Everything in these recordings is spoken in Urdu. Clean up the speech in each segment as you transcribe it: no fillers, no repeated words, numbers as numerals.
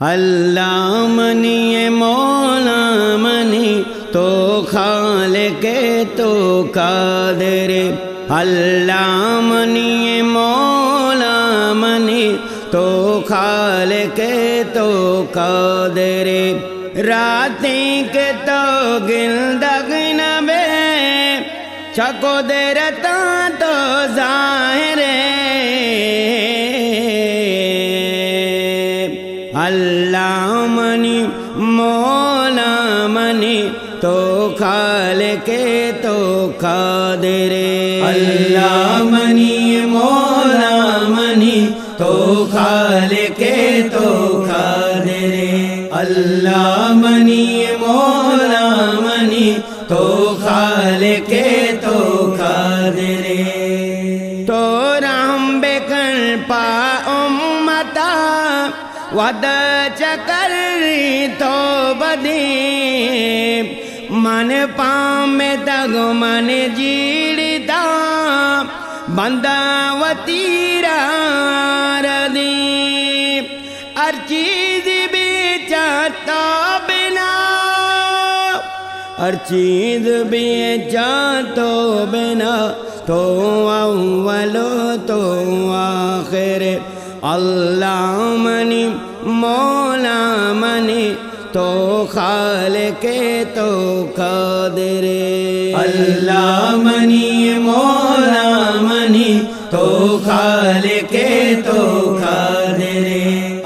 اللہ منی مولا منی تو خالق تو قادر، اللہ منی مولا منی تو خالق تو قادر، راتیں کے تو گلدگ نبے چکو درتا تو ظاہر، اللہ منی مولا منی تو خالق تو قادر، اللہ منی مولا منی تو خالق تو قادر، اللہ منی مولا منی تو خالق تو قادر، تو رحم بکر پا امتا ود چکر تو بدی، من پام تگ من جیڑتا بندہ و تیرا ردی، ہر چیز بھی چاہتا بنا، ہر چیز بھی چاہتا بنا، تو اول تو آخر، اللہ منی مولا منی تو خالق تو قادر، اللہ منی مولا منی تو خالق تو قادر،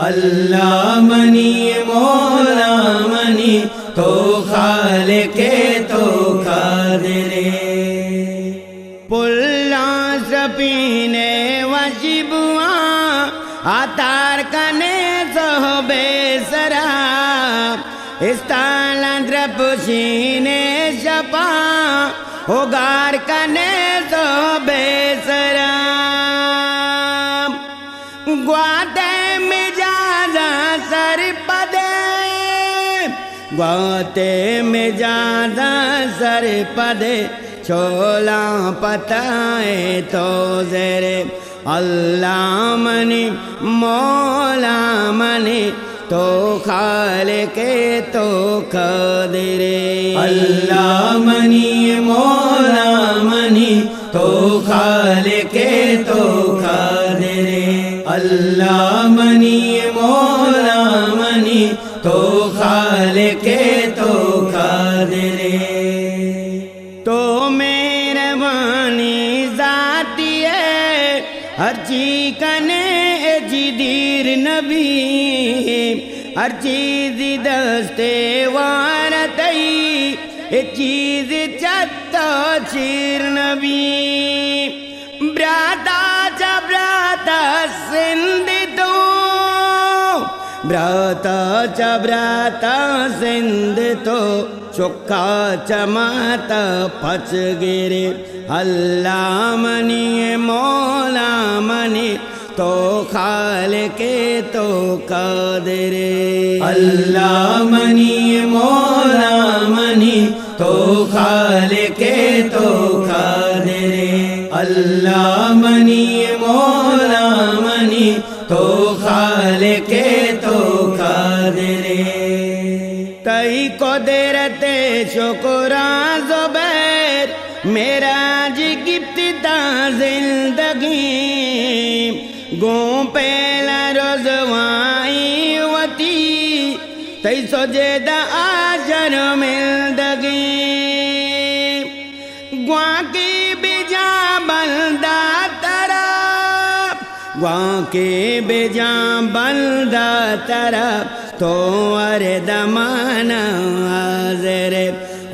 اللہ منی مولا منی تو خالق تو قادر، پلا سپینے وجبوا آتار کنے صحبے سرا، استالندر پشینے شپا ہوگار کنے صحبے سرا، گواتے مجازہ سر پدے، گواتے مجازہ سر پدے، چھولا پتائے تو زیرے، اللہ منی مولا منی تو خالق تو قادر، اللہ منی مولا منی تو خالق تو قادر، اللہ منی مولا منی تو خالق تو قادر، تو مہربانی ذاتی ہے ہر چیز کنے جی دیر نبی، ہر چیز دستے وارتئی چیز چتا چیر نبی، براتا چبراتا سندھ تو، براتا چبراتا سندھ تو، چکا چماتا پچ گرے، اللہ منی مولا منی تو خالق تو قادر، اللہ منی مولا منی تو خالق تو قادر، اللہ منی مولا منی تو خالق تو قادر، تئی قدرت شکراں زبیر میرا جی گفتہ زندگی، گوں پہلا رضوائی وتی تی سجدہ آجر ملدگی، گواں کی بجا بندہ ترا، گواں کی بجا بندہ ترا، تو اردمان حاضر،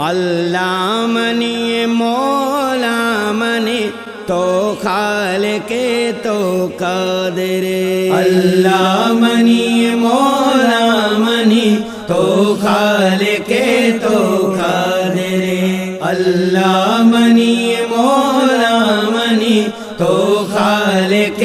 اللہ منی مولا منی تو خالق تو قادر، اللہ منی مولا منی تو خالق تو قادر، اللہ منی مولا منی تو خالق